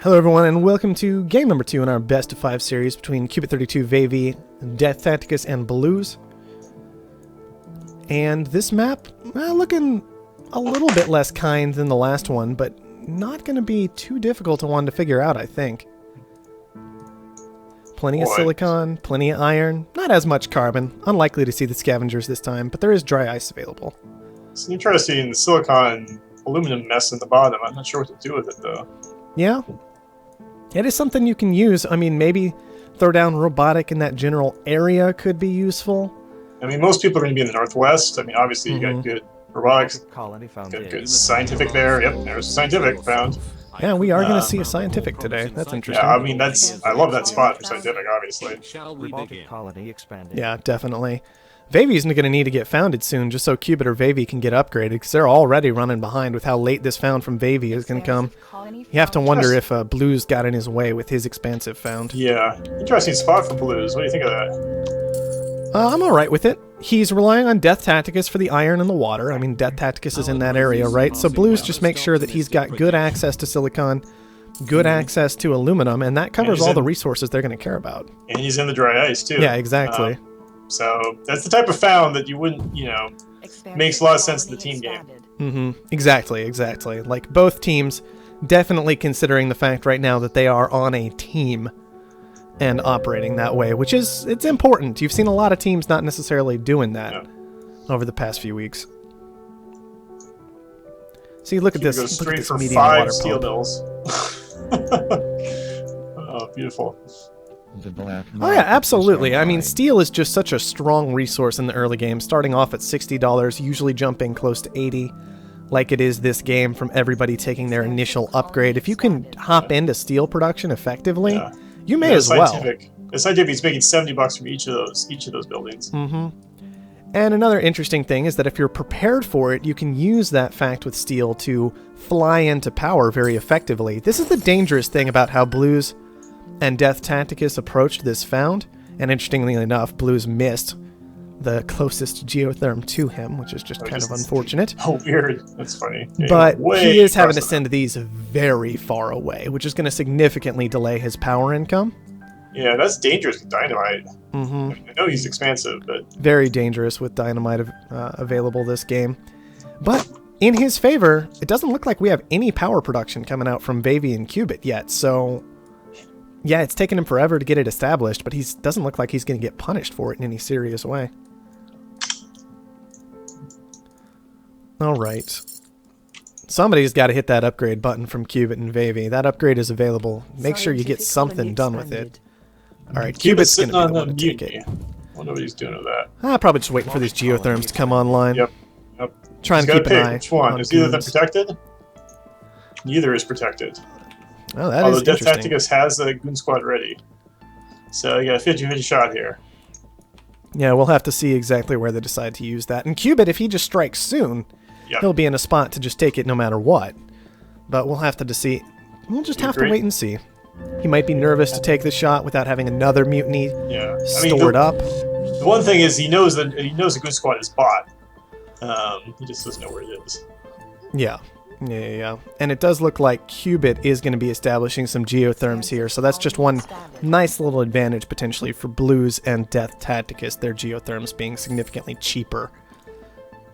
Hello everyone, and welcome to game number 2 in our best of 5 series between Cubit32, Veivi, Deathtacticus, and Blues. And this map, looking a little bit less kind than the last one, but not going to be too difficult to one to figure out, I think. Plenty of silicon, plenty of iron, not as much carbon. Unlikely to see the scavengers this time, but there is dry ice available. It's interesting, the silicon aluminum mess in the bottom. I'm not sure what to do with it, though. Yeah. It is something you can use. I mean, maybe throw down robotic in that general area could be useful. I mean, most people are going to be in the northwest. I mean, obviously you got good robotics, got good scientific there. Yep, there's scientific found. Yeah, we are going to see a scientific today. That's interesting. Yeah, I mean, I love that spot for scientific, obviously. Yeah, definitely. Veivi's going to need to get founded soon just so Cubit or Veivi can get upgraded, because they're already running behind with how late this found from Veivi is going to come. You have to wonder if Blues got in his way with his expansive found. Yeah, interesting spot for Blues. What do you think of that? I'm alright with it. He's relying on Deathtacticus for the iron and the water. I mean, Deathtacticus is in that area, right? So Blues just makes sure that he's got good access to silicon, good access to aluminum, and that covers all the resources they're going to care about. And he's in the dry ice, too. Yeah, exactly. So that's the type of found that you wouldn't, you know, makes a lot of sense in the team game. Mm-hmm. Exactly. Like, both teams definitely considering the fact right now that they are on a team and operating that way, which is, it's important. You've seen a lot of teams not necessarily doing that over the past few weeks. See, look at this. Goes straight for medium 5 water steel pump. mills. Oh, beautiful. Oh yeah, absolutely. I mean, steel is just such a strong resource in the early game, starting off at $60, usually jumping close to $80, like it is this game from everybody taking their initial upgrade. If you can hop into steel production effectively, you may as well. The scientific is making $70 from each of those buildings. Mm-hmm. And another interesting thing is that if you're prepared for it, you can use that fact with steel to fly into power very effectively. This is the dangerous thing about how Blues and Deathtacticus approached this found, and interestingly enough, Blues missed the closest geotherm to him, which is just kind of unfortunate. Oh, weird. That's funny. Yeah, but he is having to send these very far away, which is going to significantly delay his power income. Yeah, that's dangerous with dynamite. Mm-hmm. I mean, I know he's expansive, but... Very dangerous with dynamite available this game. But in his favor, it doesn't look like we have any power production coming out from Veivi and Cubit yet, so... Yeah, it's taken him forever to get it established, but he doesn't look like he's going to get punished for it in any serious way. Alright. Somebody's got to hit that upgrade button from Cubit and Veivi. That upgrade is available. Make sure you get something done with it. Alright, Cubit's going to be the one to take it. I wonder what he's doing with that. Probably just waiting for these geotherms to come online. Yep. Try and keep an eye. Which one? Is either of them protected? Neither is protected. Oh, that Although is interesting. Deathtacticus has the goon squad ready. So you got a 50-50 shot here. Yeah, we'll have to see exactly where they decide to use that. And Cubit, if he just strikes soon, he'll be in a spot to just take it no matter what. But we'll have to see. We'll just have to wait and see. He might be nervous to take the shot without having another mutiny stored up. The one thing is he knows the goon squad is bought. He just doesn't know where it is. Yeah. Yeah. And it does look like Cubit is going to be establishing some geotherms here, so that's just one nice little advantage potentially for Blues and Deathtacticus, their geotherms being significantly cheaper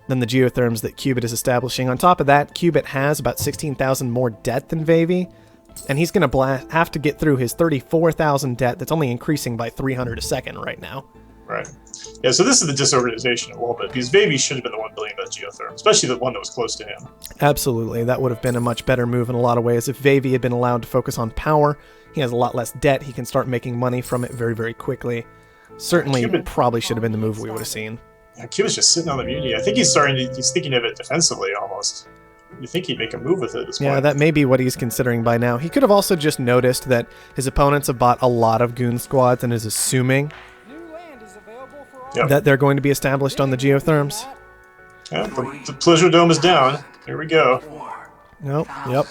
than the geotherms that Cubit is establishing. On top of that, Cubit has about 16,000 more debt than Veivi, and he's going to have to get through his 34,000 debt that's only increasing by 300 a second right now. Right. Yeah, so this is the disorganization a little bit, because Veivi should have been the one building that geotherm, especially the one that was close to him. Absolutely. That would have been a much better move in a lot of ways. If Veivi had been allowed to focus on power, he has a lot less debt. He can start making money from it very, very quickly. Certainly, probably should have been the move we would have seen. Yeah, Cubit's just sitting on the mutiny. I think he's thinking of it defensively, almost. You think he'd make a move with it at this point. Yeah, that may be what he's considering by now. He could have also just noticed that his opponents have bought a lot of goon squads and is assuming that they're going to be established on the geotherms. Yeah, the Pleasure Dome is down. Here we go. Yep.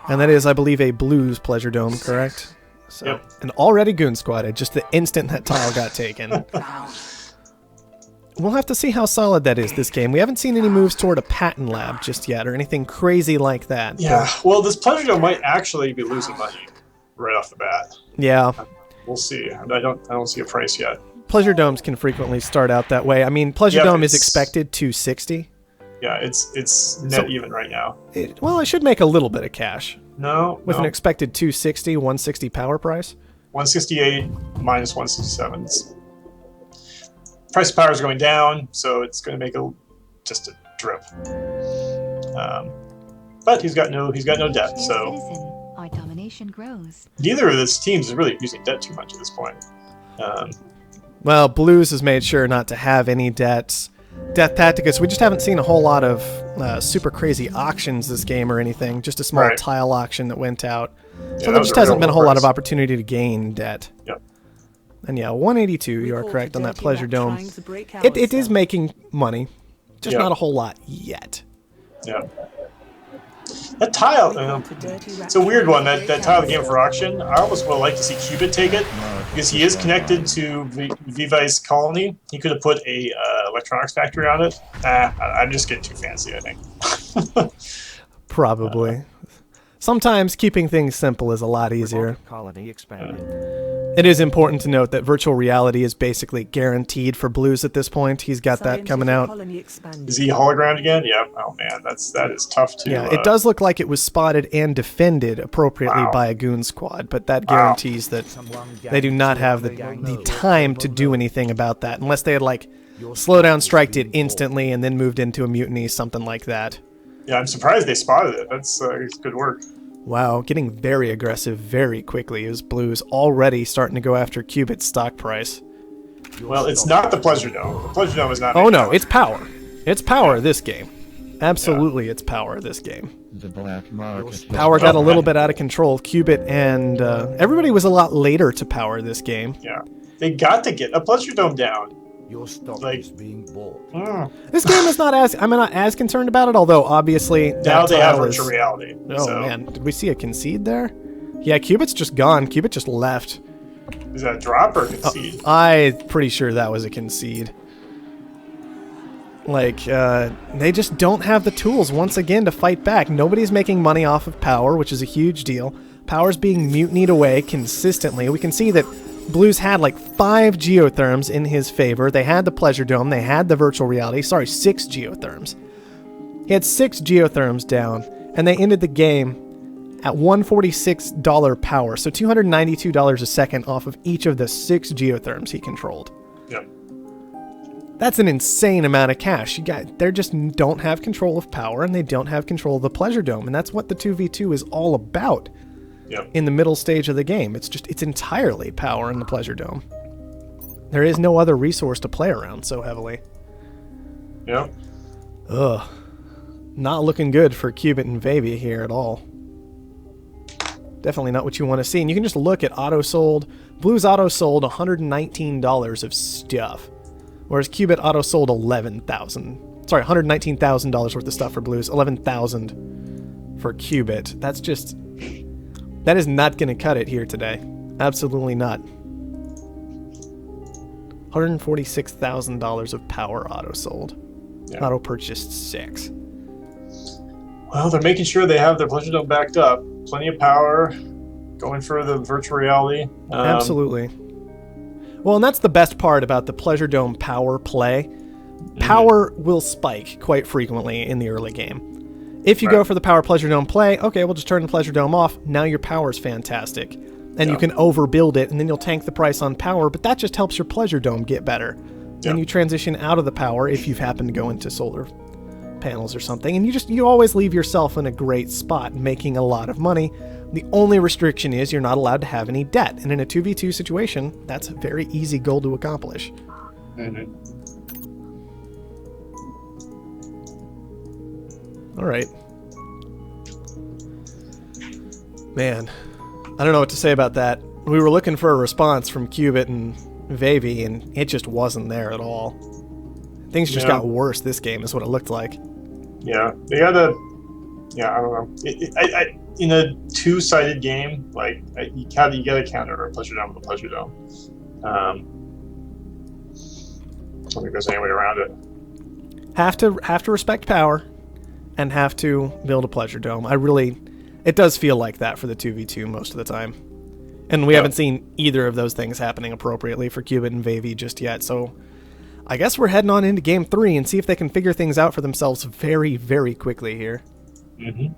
And that is, I believe, a Blues Pleasure Dome, correct? So, and already goon squatted, just the instant that tile got taken. We'll have to see how solid that is this game. We haven't seen any moves toward a patent lab just yet, or anything crazy like that. Yeah, well, this Pleasure Dome might actually be losing money right off the bat. Yeah. We'll see. I don't see a price yet. Pleasure Domes can frequently start out that way. I mean, Pleasure Dome is expected 260. Yeah, it's net even right now. Well, it should make a little bit of cash. No. With an expected 260, 160 power price? 168 minus 167. Price of power is going down, so it's going to make just a drip. But he's got no debt, so our domination grows. Neither of these teams is really using debt too much at this point. Well, Blues has made sure not to have any debts. Deathtacticus, we just haven't seen a whole lot of super crazy auctions this game or anything. Just a small tile auction that went out. So there just hasn't been a whole lot of opportunity to gain debt. Yep. And yeah, 182, you are correct on that Pleasure Dome. It is making money, just not a whole lot yet. Yeah. That tile, it's a weird one, that tile game for auction. I almost would like to see Cubit take it, because he is connected to Veivi's colony. He could have put a electronics factory on it. I'm just getting too fancy, I think. Probably. Sometimes keeping things simple is a lot easier. Colony expanded. It is important to note that virtual reality is basically guaranteed for Blues at this point. He's got that coming out. Is he hologrammed again? Yeah. Oh man, that is tough to. Yeah, it does look like it was spotted and defended appropriately by a goon squad, but that guarantees that they do not have the time to do anything about that unless they had slow down striked it instantly and then moved into a mutiny, something like that. Yeah, I'm surprised they spotted it. That's good work. Wow, getting very aggressive very quickly as Blues already starting to go after Cubit's stock price. Well, it's not the Pleasure Dome. The Pleasure Dome is not. Oh no, it's power. It's power this game. Absolutely, it's power this game. The black market. Power got a little bit out of control. Cubit and everybody was a lot later to power this game. Yeah, they got to get a Pleasure Dome down. Your stock is being bought. This game is not as I'm not as concerned about it, although obviously now they have virtual reality. Oh man, did we see a concede there? Yeah, Cubit's just gone. Cubit just left. Is that a drop or a concede? I'm pretty sure that was a concede. They just don't have the tools once again to fight back. Nobody's making money off of power, which is a huge deal. Power's being mutinied away consistently. We can see that Blues had 5 geotherms in his favor. They had the Pleasure Dome. They had the virtual reality. Sorry, 6 geotherms. He had 6 geotherms down, and they ended the game at $146 power, so $292 a second off of each of the 6 geotherms he controlled. Yep. That's an insane amount of cash. They just don't have control of power, and they don't have control of the Pleasure Dome, and that's what the 2v2 is all about. Yep. In the middle stage of the game. It's entirely power in the Pleasure Dome. There is no other resource to play around so heavily. Yep. Ugh. Not looking good for Cubit and Veivi here at all. Definitely not what you want to see. And you can just look at auto sold. Blues auto sold $119 of stuff. Whereas Cubit auto sold $119,000 worth of stuff for Blues. $11,000 for Cubit. That is not going to cut it here today. Absolutely not. $146,000 of power auto sold. Yeah. Auto purchased 6. Well, they're making sure they have their Pleasure Dome backed up. Plenty of power. Going for the virtual reality. Absolutely. Well, and that's the best part about the Pleasure Dome power play. Power will spike quite frequently in the early game. If you go for the power Pleasure Dome play, okay, we'll just turn the Pleasure Dome off. Now your power's fantastic. And you can overbuild it, and then you'll tank the price on power, but that just helps your Pleasure Dome get better. Then you transition out of the power if you've happened to go into solar panels or something, and you always leave yourself in a great spot, making a lot of money. The only restriction is you're not allowed to have any debt, and in a 2v2 situation, that's a very easy goal to accomplish. Mm-hmm. All right. Man, I don't know what to say about that. We were looking for a response from Cubit and Veivi, and it just wasn't there at all. Things just got worse this game, is what it looked like. Yeah, they gotta. Yeah, I don't know. In a two-sided game, you gotta counter a Pleasure Dome with a Pleasure Dome. don't think there's any way around it. Have to respect power, and have to build a pleasure dome. It does feel like that for the 2v2 most of the time. And we haven't seen either of those things happening appropriately for Cubit and Veivi just yet, so I guess we're heading on into Game 3 and see if they can figure things out for themselves very, very quickly here. Mm-hmm.